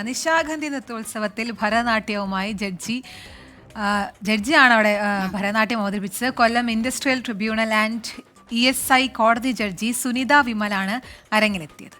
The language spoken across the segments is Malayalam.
നിശാഗന്ധി നൃത്തോത്സവത്തിൽ ഭരതനാട്യവുമായി ജഡ്ജിയാണ് അവിടെ ഭരതനാട്യം അവതരിപ്പിച്ചത്. കൊല്ലം ഇൻഡസ്ട്രിയൽ ട്രിബ്യൂണൽ ആൻഡ് ESI കോടതി ജഡ്ജി സുനിത വിമലാണ് അരങ്ങിലെത്തിയത്.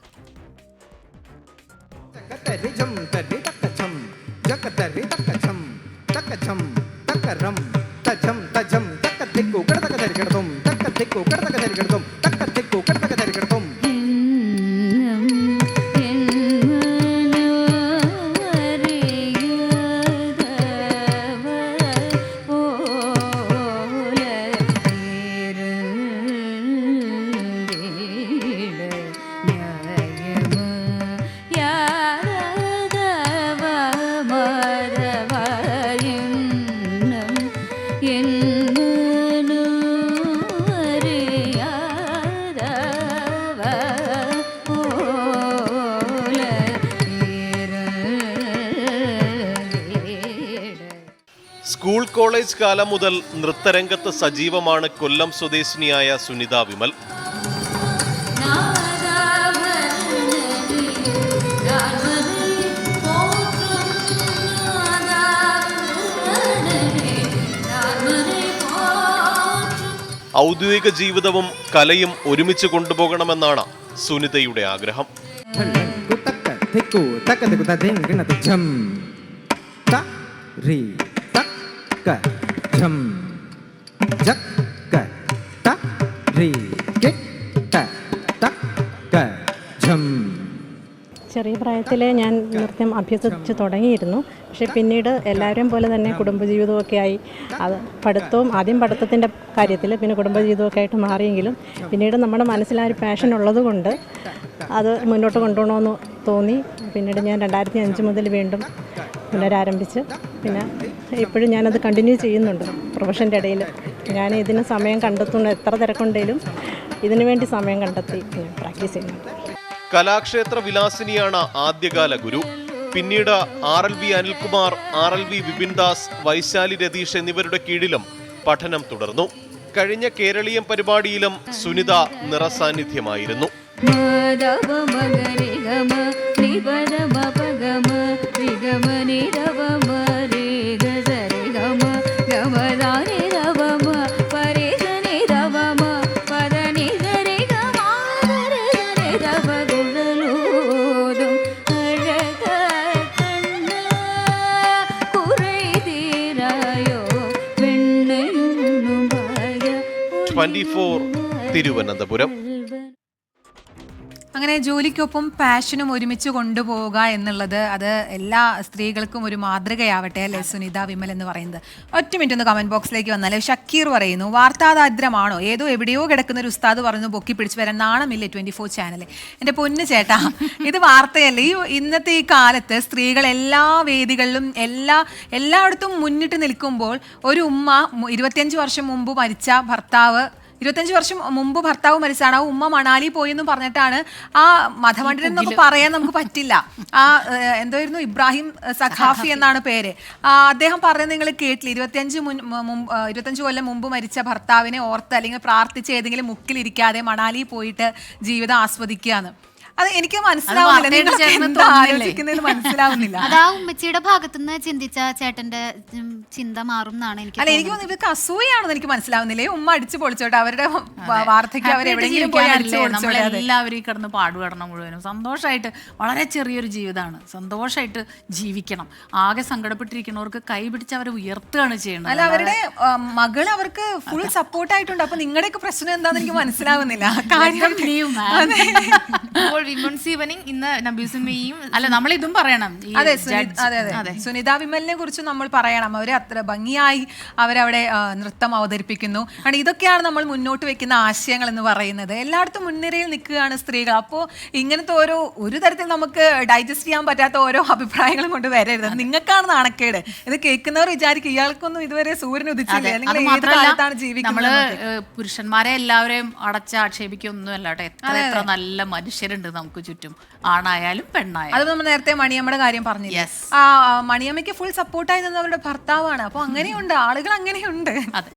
സ്കൂൾ കോളേജ് കാലം മുതൽ നൃത്തരംഗത്ത് സജീവമാണ് കൊല്ലം സ്വദേശിനിയായ സുനിത വിമൽ. ഔദ്യോഗിക ജീവിതവും കലയും ഒരുമിച്ച് കൊണ്ടുപോകണമെന്നാണ് സുനിതയുടെ ആഗ്രഹം. ചെറിയ പ്രായത്തിലെ ഞാൻ നൃത്തം അഭ്യസിച്ച് തുടങ്ങിയിരുന്നു. പക്ഷേ പിന്നീട് എല്ലാവരെയും പോലെ തന്നെ കുടുംബജീവിതമൊക്കെ ആയി, അത് ആദ്യം പഠിത്തത്തിൻ്റെ കാര്യത്തിൽ, പിന്നെ കുടുംബജീവിതമൊക്കെ ആയിട്ട് മാറിയെങ്കിലും പിന്നീട് നമ്മുടെ മനസ്സിൽ ആ ഒരു പാഷൻ ഉള്ളത് കൊണ്ട് അത് മുന്നോട്ട് കൊണ്ടുപോകണമെന്ന് തോന്നി. പിന്നീട് ഞാൻ 2005 മുതൽ വീണ്ടും പുനരാരംഭിച്ച് പിന്നെ ഇപ്പോഴും ഞാനത് കണ്ടിന്യൂ ചെയ്യുന്നുണ്ട്. പ്രൊഫഷൻ്റെ ഇടയിൽ ഞാൻ ഇതിന് സമയം കണ്ടെത്തുന്നു. എത്ര തിരക്കുണ്ടെങ്കിലും ഇതിനു വേണ്ടി സമയം കണ്ടെത്തി ഞാൻ പ്രാക്ടീസ് ചെയ്യുന്നുണ്ട്. കലാക്ഷേത്ര വിലാസിനിയാണ് ആദ്യകാല ഗുരു. പിന്നീട് RLV അനിൽകുമാർ, RLV വിപിൻദാസ്, വൈശാലി രതീഷ് എന്നിവരുടെ കീഴിലും പഠനം തുടർന്നു. കഴിഞ്ഞ കേരളീയം പരിപാടിയിലും സുനിത നിറസാന്നിധ്യമായിരുന്നു. തിരുവനന്തപുരം. അങ്ങനെ ജോലിക്കൊപ്പം പാഷനും ഒരുമിച്ച് കൊണ്ടുപോവുക എന്നുള്ളത് അത് എല്ലാ സ്ത്രീകൾക്കും ഒരു മാതൃകയാവട്ടെ അല്ലേ സുനിത വിമൽ എന്ന് പറയുന്നത്. ഒറ്റ മിനിറ്റ് ഒന്ന് കമന്റ് ബോക്സിലേക്ക് വന്നാൽ ഷക്കീർ പറയുന്നു, വാർത്താദാരിദ്ര്യമാണോ? എവിടെയോ കിടക്കുന്ന ഒരു ഉസ്താദ് പറഞ്ഞു പൊക്കി പിടിച്ച് വരാൻ നാണമില്ലേ 24 ചാനൽ? എൻ്റെ പൊന്നു ചേട്ടാ, ഇത് വാർത്തയല്ലേ? ഇന്നത്തെ ഈ കാലത്ത് സ്ത്രീകൾ എല്ലാ വേദികളിലും എല്ലായിടത്തും മുന്നിട്ട് നിൽക്കുമ്പോൾ ഒരു ഉമ്മ 25 വർഷം മുമ്പ് മരിച്ച ഭർത്താവ് 25 വർഷം മുമ്പ് ഭർത്താവ് മരിച്ചാണ്, ആ ഉമ്മ മണാലി പോയി എന്നും പറഞ്ഞിട്ടാണ് ആ മതമണ്ഡലം എന്നൊക്കെ പറയാൻ നമുക്ക് പറ്റില്ല. ആ എന്തായിരുന്നു, ഇബ്രാഹിം സഖാഫി എന്നാണ് പേര്. അദ്ദേഹം പറഞ്ഞത് നിങ്ങൾ കേട്ടില്ല, 25 കൊല്ലം മുമ്പ് മരിച്ച ഭർത്താവിനെ ഓർത്ത് അല്ലെങ്കിൽ പ്രാർത്ഥിച്ച് ഏതെങ്കിലും മുക്കിലിരിക്കാതെ മണാലി പോയിട്ട് ജീവിതം ആസ്വദിക്കുകയാണ്. അത് എനിക്ക് മനസ്സിലാവുന്നില്ല. അതാ ഉമ്മച്ചിയുടെ ഭാഗത്തുനിന്ന് ചിന്തിച്ച ചേട്ടന്റെ ചിന്ത മാറും എന്നാണ് എനിക്ക്. അല്ല, എനിക്ക് തോന്നുന്നു ഇവർക്ക് അസൂയാണെന്ന് എനിക്ക് മനസ്സിലാവുന്നില്ല. ഉമ്മ അടിച്ചു പൊളിച്ചോട്ടെ, അവരുടെ വാർദ്ധക്യം അവരെവിടെയെങ്കിലും പോയി അടിച്ചു പൊളിച്ചോട്ടെ. എല്ലാവരും കിടന്ന് പാടുകടണം മുഴുവനും സന്തോഷമായിട്ട്, വളരെ ചെറിയൊരു ജീവിതമാണ്, സന്തോഷമായിട്ട് ജീവിക്കണം. ആകെ സങ്കടപ്പെട്ടിരിക്കുന്നവർക്ക് കൈ പിടിച്ച് അവരെ ഉയർത്തുകയാണ് ചെയ്യുന്നത്. അല്ല, അവരുടെ മകള് അവർക്ക് ഫുൾ സപ്പോർട്ടായിട്ടുണ്ട്. അപ്പൊ നിങ്ങളുടെയൊക്കെ പ്രശ്നം എന്താണെന്ന് എനിക്ക് മനസ്സിലാവുന്നില്ല. അല്ല, നമ്മളിതും പറയണം. അതെ, സുനിത വിമലിനെ കുറിച്ച് നമ്മൾ പറയണം. അവര് അത്ര ഭംഗിയായി അവരവിടെ നൃത്തം അവതരിപ്പിക്കുന്നു. കാരണം ഇതൊക്കെയാണ് നമ്മൾ മുന്നോട്ട് വെക്കുന്ന ആശയങ്ങൾ എന്ന് പറയുന്നത്. എല്ലായിടത്തും മുൻനിരയിൽ നിൽക്കുകയാണ് സ്ത്രീകൾ. അപ്പോൾ ഇങ്ങനത്തെ ഒരു തരത്തിൽ നമുക്ക് ഡൈജസ്റ്റ് ചെയ്യാൻ പറ്റാത്ത ഓരോ അഭിപ്രായങ്ങളും കൊണ്ട് വരരുത്. നിങ്ങൾക്കാണ് നാണക്കേട്. ഇത് കേൾക്കുന്നവർ വിചാരിക്കും ഇയാൾക്കൊന്നും ഇതുവരെ സൂര്യൻ ഉദിച്ചില്ലേ, നിങ്ങൾ ഏത് കാലത്താണ് ജീവിക്കുന്നത്. പുരുഷന്മാരെ എല്ലാവരെയും ആക്ഷേപിക്കൊന്നും അല്ലാട്ടെ, എത്ര നല്ല മനുഷ്യരുണ്ട് നമുക്ക് ചുറ്റും, ആണായാലും പെണ്ണായാലും. അത് നമ്മൾ നേരത്തെ മണിയമ്മയുടെ കാര്യം പറഞ്ഞില്ലേ, മണിയമ്മയ്ക്ക് ഫുൾ സപ്പോർട്ടായി നിന്നവരുടെ ഭർത്താവാണ്. അപ്പൊ അങ്ങനെയുണ്ട്, ആളുകൾ അങ്ങനെയുണ്ട്. അതെ.